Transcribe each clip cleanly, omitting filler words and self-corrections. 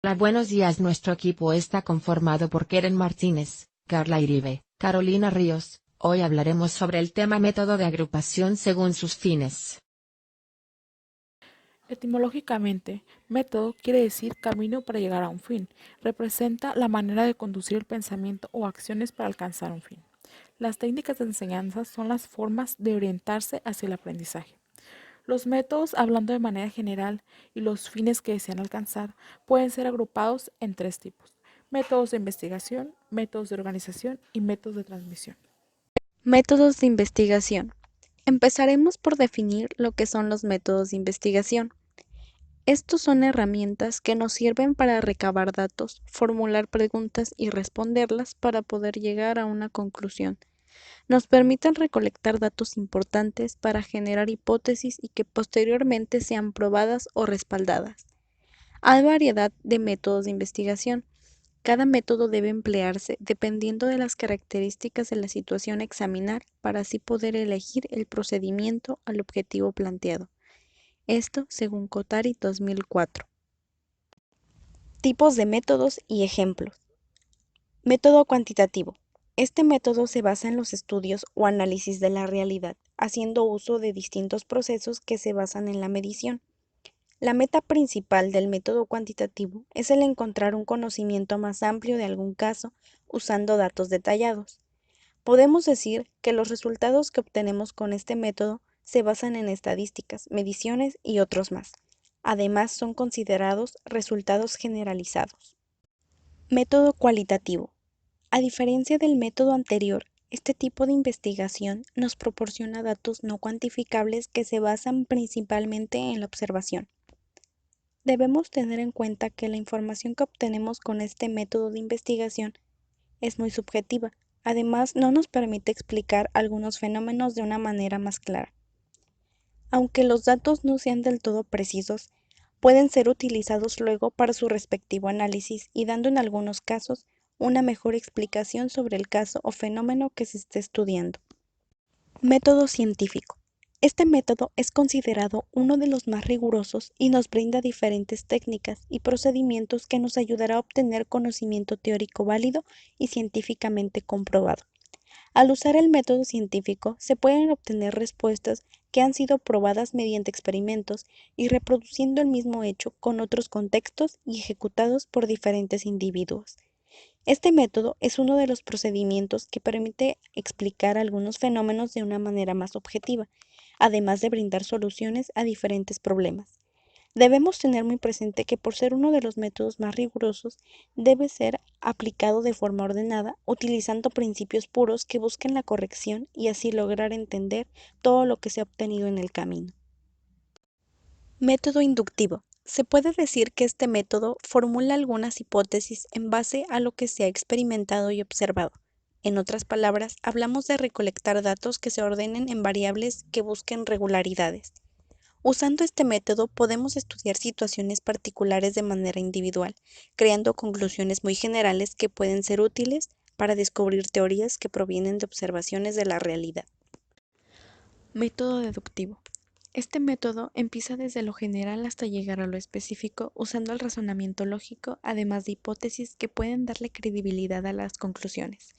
Hola, buenos días. Nuestro equipo está conformado por Keren Martínez, Carla Iribe, Carolina Ríos. Hoy hablaremos sobre el tema método de agrupación según sus fines. Etimológicamente, método quiere decir camino para llegar a un fin. Representa la manera de conducir el pensamiento o acciones para alcanzar un fin. Las técnicas de enseñanza son las formas de orientarse hacia el aprendizaje. Los métodos, hablando de manera general, y los fines que desean alcanzar, pueden ser agrupados en tres tipos: métodos de investigación, métodos de organización y métodos de transmisión. Métodos de investigación. Empezaremos por definir lo que son los métodos de investigación. Estos son herramientas que nos sirven para recabar datos, formular preguntas y responderlas para poder llegar a una conclusión. Nos permiten recolectar datos importantes para generar hipótesis y que posteriormente sean probadas o respaldadas. Hay variedad de métodos de investigación. Cada método debe emplearse dependiendo de las características de la situación a examinar para así poder elegir el procedimiento al objetivo planteado. Esto según Cotari 2004. Tipos de métodos y ejemplos. Método cuantitativo. Este método se basa en los estudios o análisis de la realidad, haciendo uso de distintos procesos que se basan en la medición. La meta principal del método cuantitativo es el encontrar un conocimiento más amplio de algún caso usando datos detallados. Podemos decir que los resultados que obtenemos con este método se basan en estadísticas, mediciones y otros más. Además, son considerados resultados generalizados. Método cualitativo. A diferencia del método anterior, este tipo de investigación nos proporciona datos no cuantificables que se basan principalmente en la observación. Debemos tener en cuenta que la información que obtenemos con este método de investigación es muy subjetiva. Además, no nos permite explicar algunos fenómenos de una manera más clara. Aunque los datos no sean del todo precisos, pueden ser utilizados luego para su respectivo análisis y dando en algunos casos una mejor explicación sobre el caso o fenómeno que se esté estudiando. Método científico. Este método es considerado uno de los más rigurosos y nos brinda diferentes técnicas y procedimientos que nos ayudará a obtener conocimiento teórico válido y científicamente comprobado. Al usar el método científico, se pueden obtener respuestas que han sido probadas mediante experimentos y reproduciendo el mismo hecho con otros contextos y ejecutados por diferentes individuos. Este método es uno de los procedimientos que permite explicar algunos fenómenos de una manera más objetiva, además de brindar soluciones a diferentes problemas. Debemos tener muy presente que por ser uno de los métodos más rigurosos, debe ser aplicado de forma ordenada, utilizando principios puros que busquen la corrección y así lograr entender todo lo que se ha obtenido en el camino. Método inductivo. Se puede decir que este método formula algunas hipótesis en base a lo que se ha experimentado y observado. En otras palabras, hablamos de recolectar datos que se ordenen en variables que busquen regularidades. Usando este método podemos estudiar situaciones particulares de manera individual, creando conclusiones muy generales que pueden ser útiles para descubrir teorías que provienen de observaciones de la realidad. Método deductivo. Este método empieza desde lo general hasta llegar a lo específico usando el razonamiento lógico, además de hipótesis que pueden darle credibilidad a las conclusiones.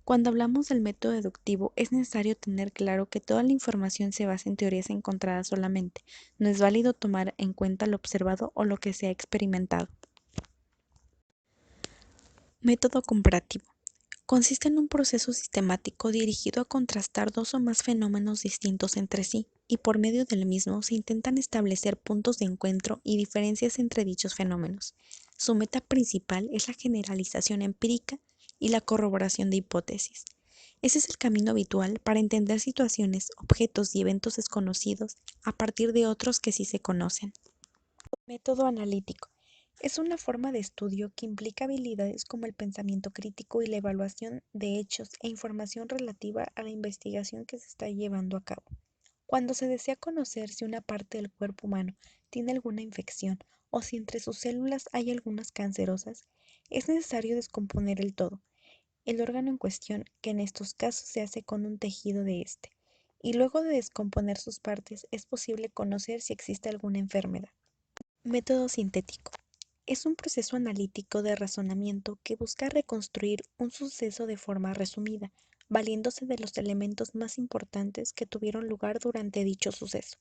Cuando hablamos del método deductivo, es necesario tener claro que toda la información se basa en teorías encontradas solamente. No es válido tomar en cuenta lo observado o lo que se ha experimentado. Método comparativo. Consiste en un proceso sistemático dirigido a contrastar dos o más fenómenos distintos entre sí, y por medio del mismo se intentan establecer puntos de encuentro y diferencias entre dichos fenómenos. Su meta principal es la generalización empírica y la corroboración de hipótesis. Ese es el camino habitual para entender situaciones, objetos y eventos desconocidos a partir de otros que sí se conocen. Método analítico. Es una forma de estudio que implica habilidades como el pensamiento crítico y la evaluación de hechos e información relativa a la investigación que se está llevando a cabo. Cuando se desea conocer si una parte del cuerpo humano tiene alguna infección o si entre sus células hay algunas cancerosas, es necesario descomponer el todo, el órgano en cuestión, que en estos casos se hace con un tejido de este, y luego de descomponer sus partes es posible conocer si existe alguna enfermedad. Método sintético. Es un proceso analítico de razonamiento que busca reconstruir un suceso de forma resumida, valiéndose de los elementos más importantes que tuvieron lugar durante dicho suceso.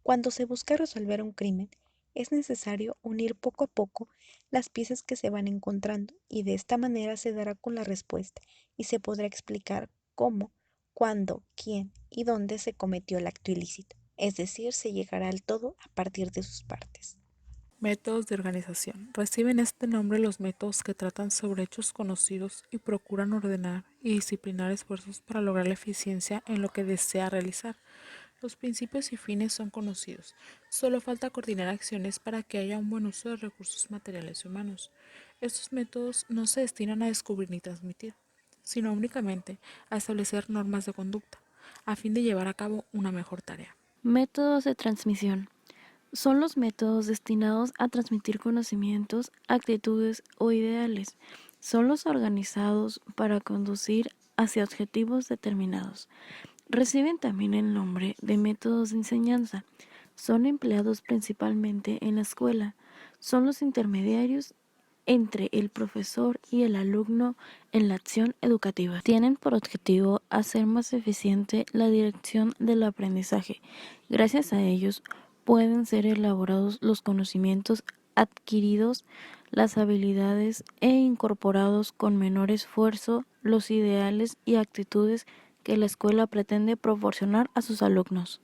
Cuando se busca resolver un crimen, es necesario unir poco a poco las piezas que se van encontrando y de esta manera se dará con la respuesta y se podrá explicar cómo, cuándo, quién y dónde se cometió el acto ilícito, es decir, se llegará al todo a partir de sus partes. Métodos de organización. Reciben este nombre los métodos que tratan sobre hechos conocidos y procuran ordenar y disciplinar esfuerzos para lograr la eficiencia en lo que desea realizar. Los principios y fines son conocidos. Solo falta coordinar acciones para que haya un buen uso de recursos materiales y humanos. Estos métodos no se destinan a descubrir ni transmitir, sino únicamente a establecer normas de conducta, a fin de llevar a cabo una mejor tarea. Métodos de transmisión. Son los métodos destinados a transmitir conocimientos, actitudes o ideales. Son los organizados para conducir hacia objetivos determinados. Reciben también el nombre de métodos de enseñanza. Son empleados principalmente en la escuela. Son los intermediarios entre el profesor y el alumno en la acción educativa. Tienen por objetivo hacer más eficiente la dirección del aprendizaje. Gracias a ellos pueden ser elaborados los conocimientos adquiridos, las habilidades e incorporados con menor esfuerzo los ideales y actitudes que la escuela pretende proporcionar a sus alumnos.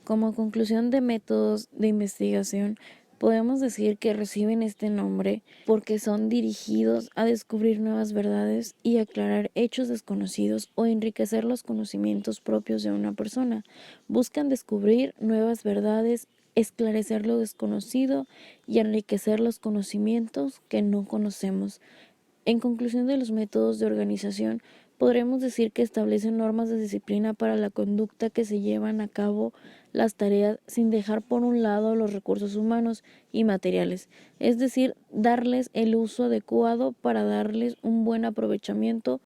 Como conclusión de métodos de investigación, podemos decir que reciben este nombre porque son dirigidos a descubrir nuevas verdades y aclarar hechos desconocidos o enriquecer los conocimientos propios de una persona. Buscan descubrir nuevas verdades, esclarecer lo desconocido y enriquecer los conocimientos que no conocemos. En conclusión de los métodos de organización, podremos decir que establecen normas de disciplina para la conducta que se llevan a cabo las tareas sin dejar por un lado los recursos humanos y materiales, es decir, darles el uso adecuado para darles un buen aprovechamiento